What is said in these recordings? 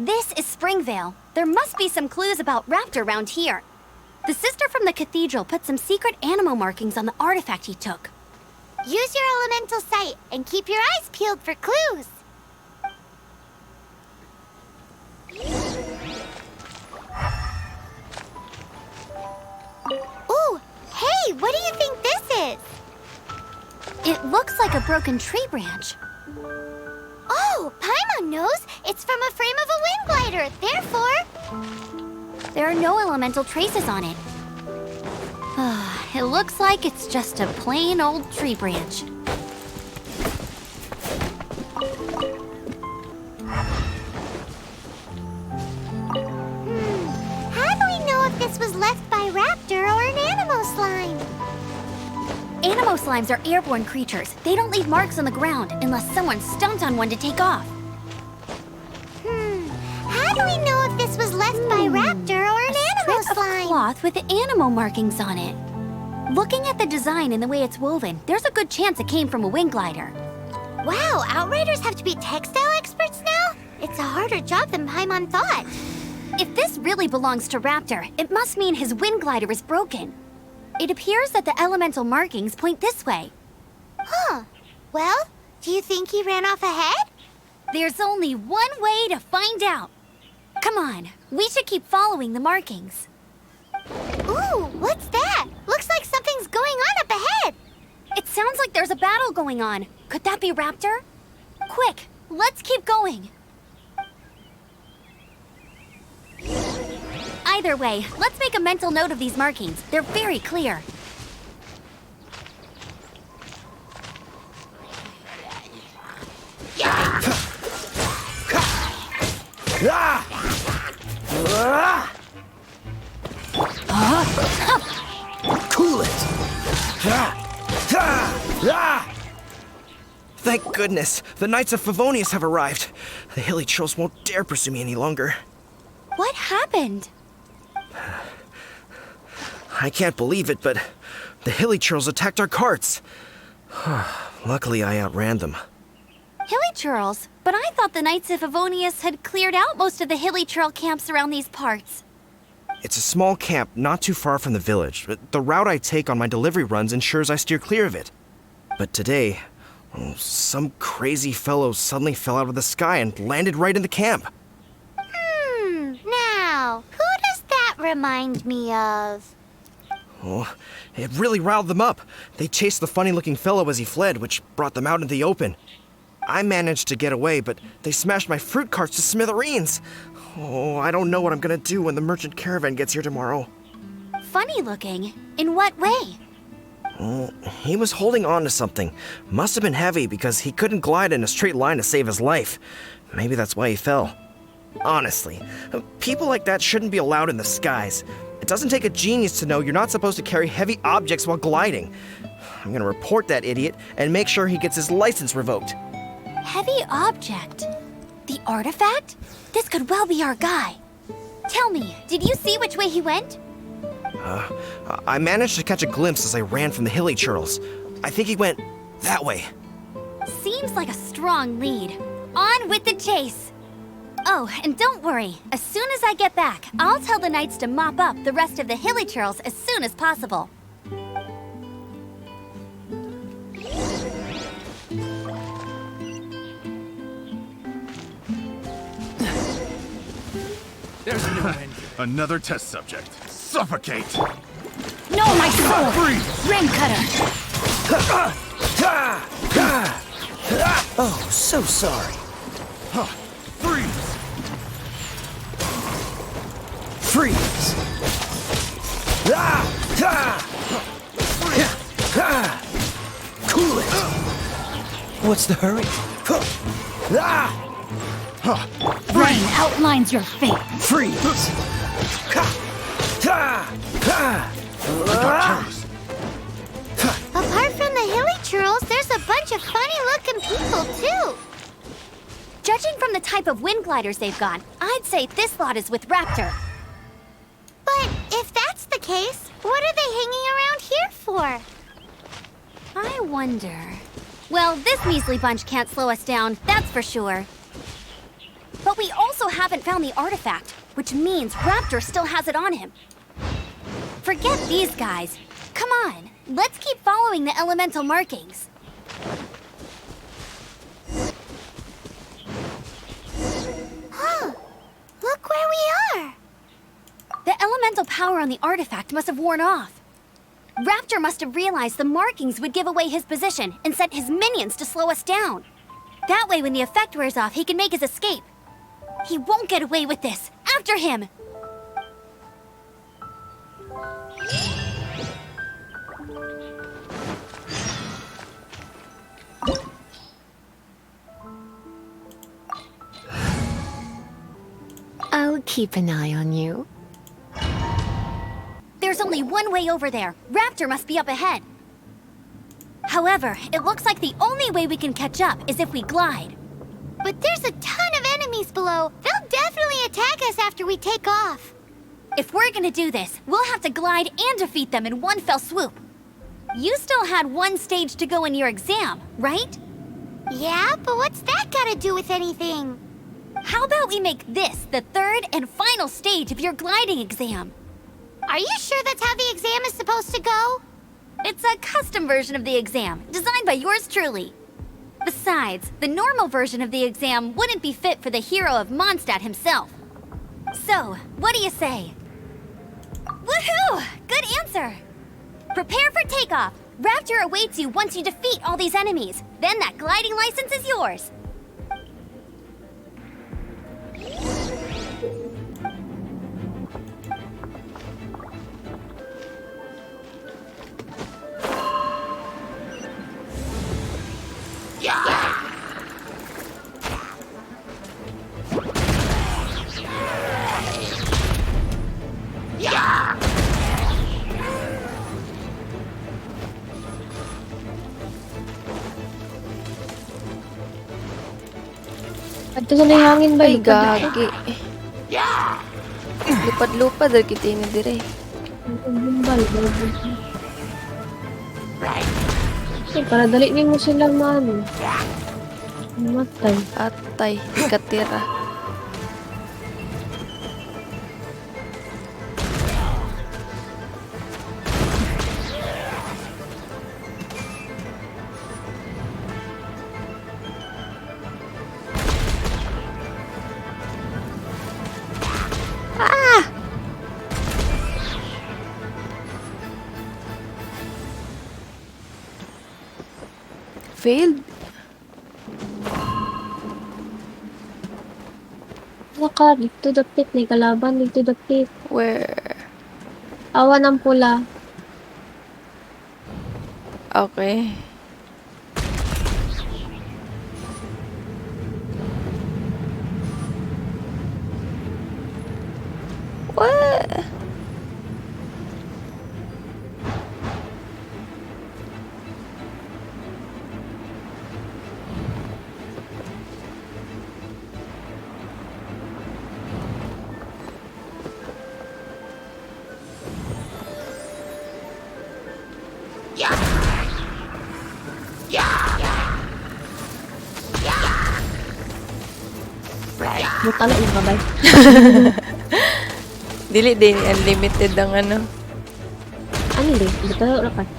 This is Springvale. There must be some clues about Raptor around here. The sister from the Cathedral put some secret animal markings on the artifact he took. Use your elemental sight and keep your eyes peeled for clues. Ooh, hey, what do you think this is? It looks like a broken tree branch. Oh, Paimon knows. It's from a frame of a wind glider. Therefore, there are no elemental traces on it. It looks like it's just a plain old tree branch. How do we know if this was left by Raptor or an animal slime? Animo slimes are airborne creatures. They don't leave marks on the ground unless someone stomped on one to take off. How do we know if this was left by Raptor or an animal Strip slime? of cloth with animal markings on it. Looking at the design and the way it's woven, there's a good chance it came from a wind glider. Wow, Outriders have to be textile experts now? It's a harder job than Paimon thought. If this really belongs to Raptor, it must mean his wind glider is broken. It appears that the elemental markings point this way. Huh. Well, do you think he ran off ahead? There's only one way to find out. Come on, we should keep following the markings. Ooh, what's that? Looks like something's going on up ahead. It sounds like there's a battle going on. Could that be Raptor? Quick, let's keep going. Either way, let's make a mental note of these markings. They're very clear. Cool it! Thank goodness, the Knights of Favonius have arrived. The hilly trolls won't dare pursue me any longer. What happened? I can't believe it, but the hilly trolls attacked our carts. Luckily, I outran them. Hilly churls? But I thought the Knights of Favonius had cleared out most of the hilly churl camps around these parts. It's a small camp not too far from the village, but the route I take on my delivery runs ensures I steer clear of it. But today, some crazy fellow suddenly fell out of the sky and landed right in the camp. Now, who does that remind me of? Oh, it really riled them up. They chased the funny-looking fellow as he fled, which brought them out into the open. I managed to get away, but they smashed my fruit carts to smithereens. Oh, I don't know what I'm gonna do when the merchant caravan gets here tomorrow. Funny looking? In what way? He was holding on to something. Must have been heavy because he couldn't glide in a straight line to save his life. Maybe that's why he fell. Honestly, people like that shouldn't be allowed in the skies. It doesn't take a genius to know you're not supposed to carry heavy objects while gliding. I'm gonna report that idiot and make sure he gets his license revoked. Heavy object? The artifact? This could well be our guy. Tell me, did you see which way he went? I managed to catch a glimpse as I ran from the hilly churls. I think he went that way. Seems like a strong lead. On with the chase! Oh, and don't worry. As soon as I get back, I'll tell the knights to mop up the rest of the hilly churls as soon as possible. There's no end. Another test subject. Suffocate! No, my soul! Freeze! Rain cutter! Oh, so sorry. Freeze! Freeze! Cool it! What's the hurry? Rain outlines your fate. Freeze! Apart from the hilly churls, there's a bunch of funny-looking people, too. Judging from the type of wind gliders they've got, I'd say this lot is with Raptor. But if that's the case, what are they hanging around here for? I wonder... Well, this measly bunch can't slow us down, that's for sure. But we also haven't found the artifact, which means Raptor still has it on him. Forget these guys. Come on, let's keep following the elemental markings. Huh. Look where we are. The elemental power on the artifact must have worn off. Raptor must have realized the markings would give away his position and sent his minions to slow us down. That way, when the effect wears off, he can make his escape. He won't get away with this. After him! I'll keep an eye on you. There's only one way over there. Raptor must be up ahead. However, it looks like the only way we can catch up is if we glide. But there's a ton of enemies below. They'll definitely attack us after we take off. If we're gonna do this, we'll have to glide and defeat them in one fell swoop. You still had one stage to go in your exam, right? Yeah, but what's that gotta do with anything? How about we make this the third and final stage of your gliding exam? Are you sure that's how the exam is supposed to go? It's a custom version of the exam, designed by yours truly. Besides, the normal version of the exam wouldn't be fit for the hero of Mondstadt himself. So, what do you say? Woohoo! Good answer! Prepare for takeoff. Raptor awaits you once you defeat all these enemies. Then that gliding license is yours. Adto sa hangin ba? Ay, gagi. Lupad-lupad ar kita ini dire. Bumbal. Para dali ni mo silang maano. Matay. Atay, katira. Failed. Naka, dito the pit. May kalaban dito the pit. Where? Awa ng pula. Okay. What? Butala yung kabay. Dili din unlimited ang ano. Ano din? Butala rapat.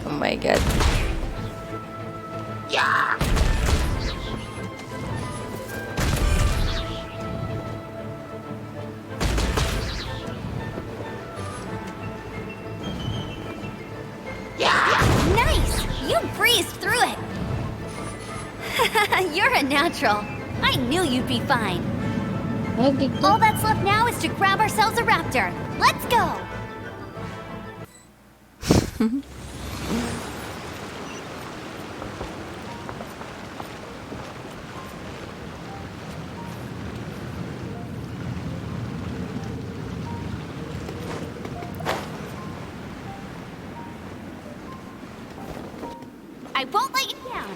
Oh my god. Nice! You breezed through it! You're a natural. I knew you'd be fine. Ay, dito. All that's left now is to grab ourselves a raptor. Let's go! I won't let you down.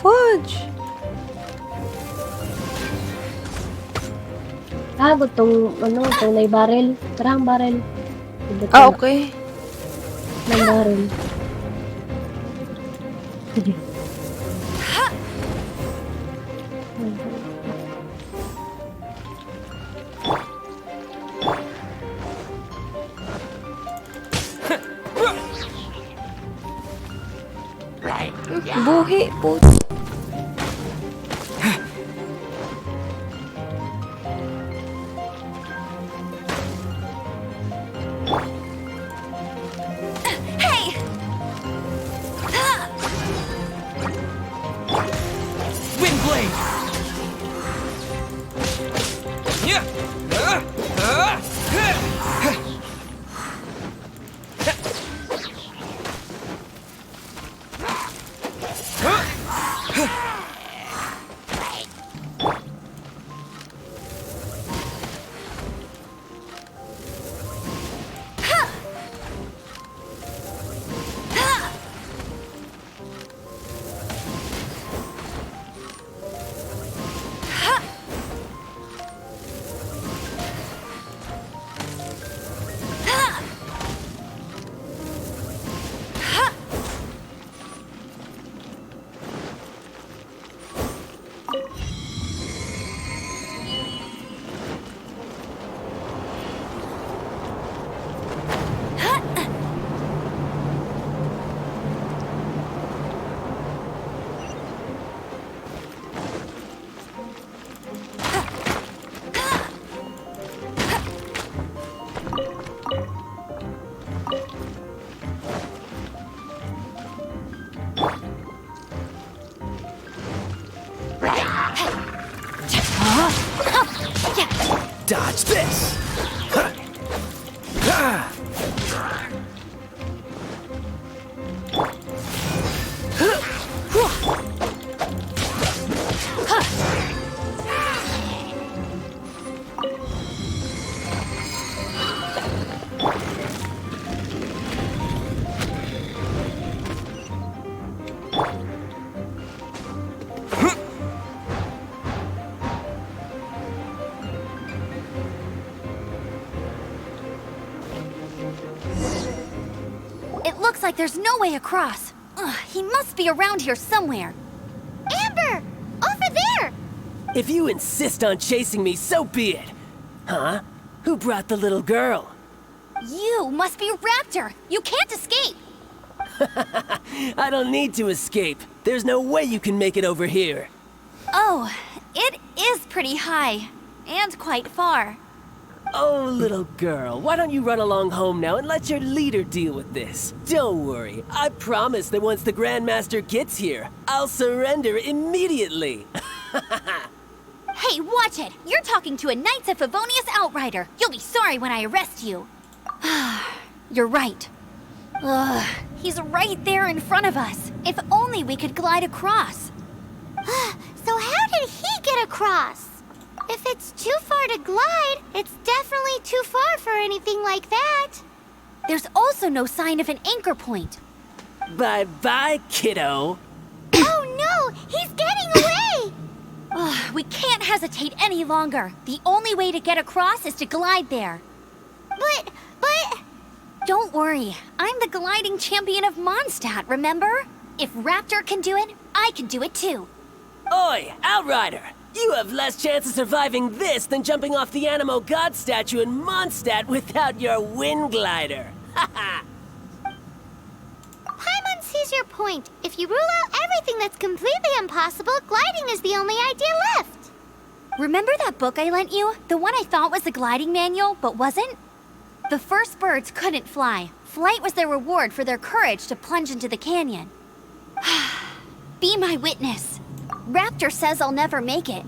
Fudge! Itong may barrel. Tara, ang barrel. Ibot Ah, na okay. ng barrel. Buhi po. Hey! Wind blade. Dodge this! It looks like there's no way across. Ugh, he must be around here somewhere. Amber! Over there! If you insist on chasing me, so be it. Huh? Who brought the little girl? You must be Raptor. You can't escape. I don't need to escape. There's no way you can make it over here. Oh, it is pretty high. And quite far. Oh, little girl, why don't you run along home now and let your leader deal with this? Don't worry, I promise that once the Grandmaster gets here, I'll surrender immediately. Hey, watch it! You're talking to a Knights of Favonius Outrider. You'll be sorry when I arrest you. You're right. Ugh, he's right there in front of us. If only we could glide across. So how did he get across? If it's too far to glide, it's definitely too far for anything like that. There's also no sign of an anchor point. Bye-bye, kiddo. Oh no, he's getting away! Ugh, we can't hesitate any longer. The only way to get across is to glide there. But... Don't worry, I'm the gliding champion of Mondstadt, remember? If Raptor can do it, I can do it too. Oi, Outrider! You have less chance of surviving this than jumping off the Animo God statue in Mondstadt without your wind glider. Haha! Paimon sees your point. If you rule out everything that's completely impossible, gliding is the only idea left. Remember that book I lent you? The one I thought was the gliding manual, but wasn't? The first birds couldn't fly. Flight was their reward for their courage to plunge into the canyon. Be my witness. Raptor says I'll never make it.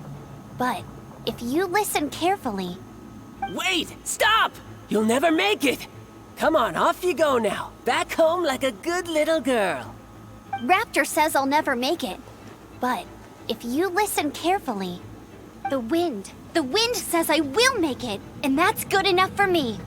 But if you listen carefully... Wait! Stop! You'll never make it! Come on, off you go now. Back home like a good little girl. Raptor says I'll never make it. But if you listen carefully, the wind says I will make it, and that's good enough for me.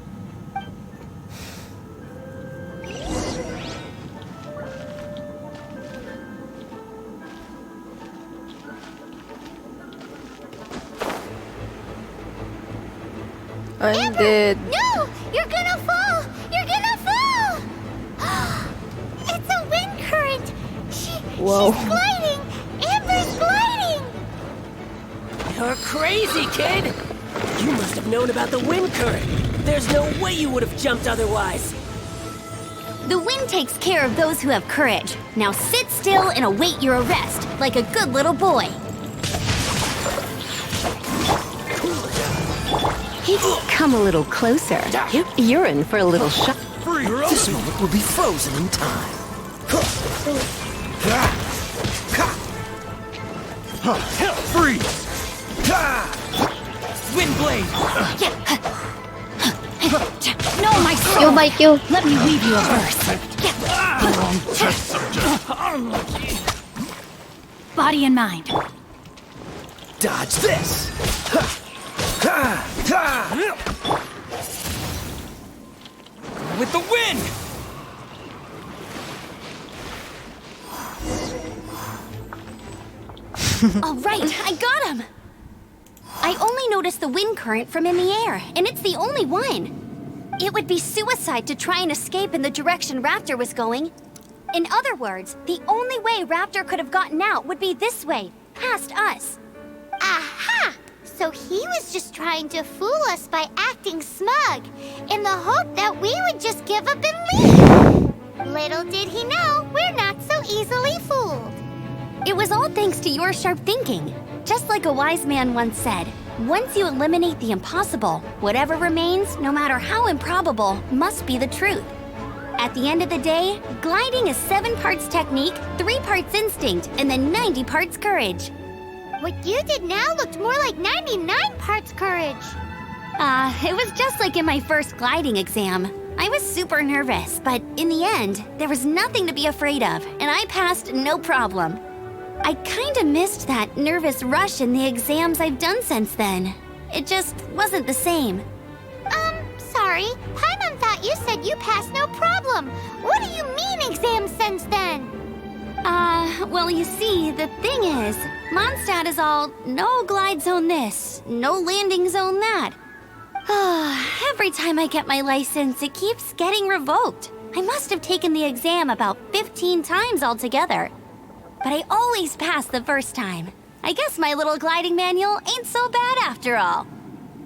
I'm dead. No! You're gonna fall! You're gonna fall! It's a wind current! Whoa. She's gliding! Amber's gliding! You're crazy, kid! You must have known about the wind current. There's no way you would have jumped otherwise. The wind takes care of those who have courage. Now sit still and await your arrest, like a good little boy. Come a little closer. You're in for a little shock. This moment will be frozen in time. Freeze! Wind blade! No, my Q, soul! by Q. Let me weave you a verse. Wrong test subject. Body and mind. Dodge this! With the wind! All right, I got him! I only noticed the wind current from in the air, and it's the only one. It would be suicide to try and escape in the direction Raptor was going. In other words, the only way Raptor could have gotten out would be this way, past us. Aha! So he was just trying to fool us by acting smug, in the hope that we would just give up and leave. Little did he know, we're not so easily fooled. It was all thanks to your sharp thinking. Just like a wise man once said, once you eliminate the impossible, whatever remains, no matter how improbable, must be the truth. At the end of the day, gliding is 7 parts technique, 3 parts instinct, and then 90 parts courage. What you did now looked more like 99 parts courage. It was just like in my first gliding exam. I was super nervous, but in the end, there was nothing to be afraid of, and I passed no problem. I kinda missed that nervous rush in the exams I've done since then. It just wasn't the same. Sorry. Paimon thought you said you passed no problem. What do you mean exams since then? Well, you see, the thing is, Mondstadt is all, no glide zone this, no landing zone that. Every time I get my license, it keeps getting revoked. I must have taken the exam about 15 times altogether. But I always pass the first time. I guess my little gliding manual ain't so bad after all.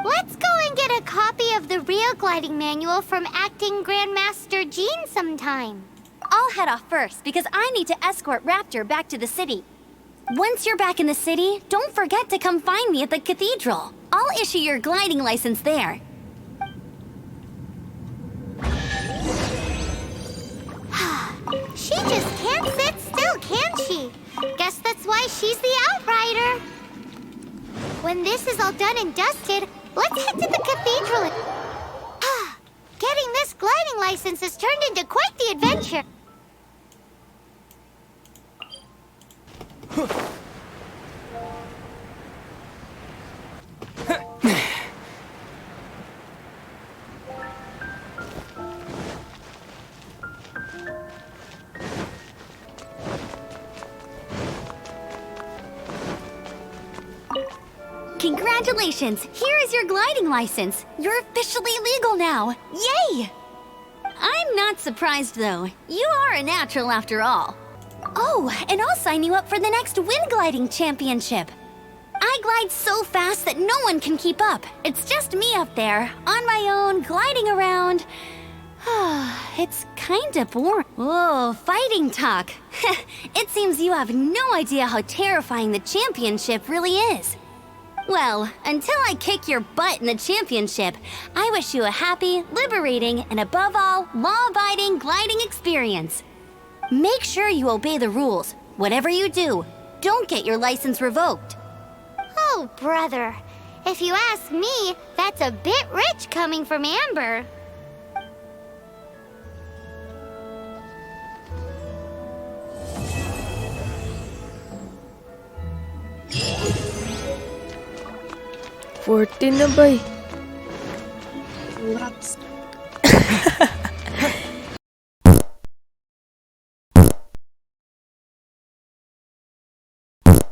Let's go and get a copy of the real gliding manual from acting Grandmaster Jean sometime. I'll head off first because I need to escort Raptor back to the city. Once you're back in the city, don't forget to come find me at the Cathedral. I'll issue your gliding license there. She just can't sit still, can she? Guess that's why she's the Outrider. When this is all done and dusted, let's head to the Cathedral. Getting this gliding license has turned into quite the adventure. Congratulations! Here is your gliding license. You're officially legal now. Yay! I'm not surprised, though. You are a natural after all. Oh, and I'll sign you up for the next wind gliding championship. I glide so fast that no one can keep up. It's just me up there, on my own, gliding around. It's kinda boring. Whoa, fighting talk. It seems you have no idea how terrifying the championship really is. Well, until I kick your butt in the championship, I wish you a happy, liberating, and above all, law-abiding gliding experience. Make sure you obey the rules. Whatever you do, don't get your license revoked. Oh, brother. If you ask me, that's a bit rich coming from Amber. $14 na ba eh? Congrats.